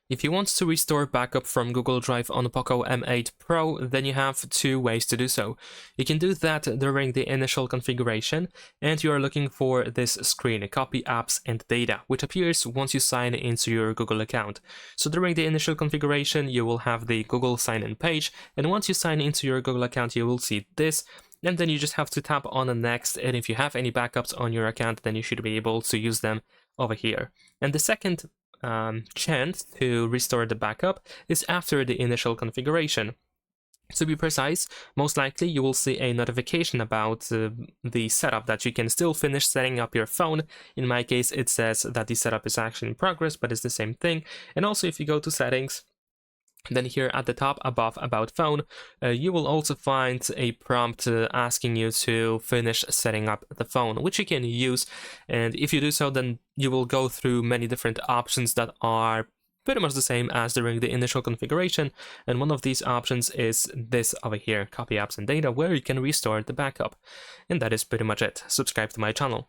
If you want to restore backup from Google Drive on POCO M8 Pro, then you have two ways to do so. You can do that during the initial configuration, and you are looking for this screen, Copy Apps and Data, which appears once you sign into your Google account. So during the initial configuration, you will have the Google sign-in page, and once you sign into your Google account, you will see this, and then you just have to tap on the next, and if you have any backups on your account, then you should be able to use them over here. And the second chance to restore the backup is after the initial configuration. To be precise, most likely you will see a notification about the setup, that you can still finish setting up your phone. In my case, it says that the setup is actually in progress, but it's the same thing. And also, if you go to settings, then here at the top above About Phone, you will also find a prompt asking you to finish setting up the phone, which you can use. And if you do so, then you will go through many different options that are pretty much the same as during the initial configuration. And one of these options is this over here, Copy Apps and Data, where you can restore the backup. And that is pretty much it. Subscribe to my channel.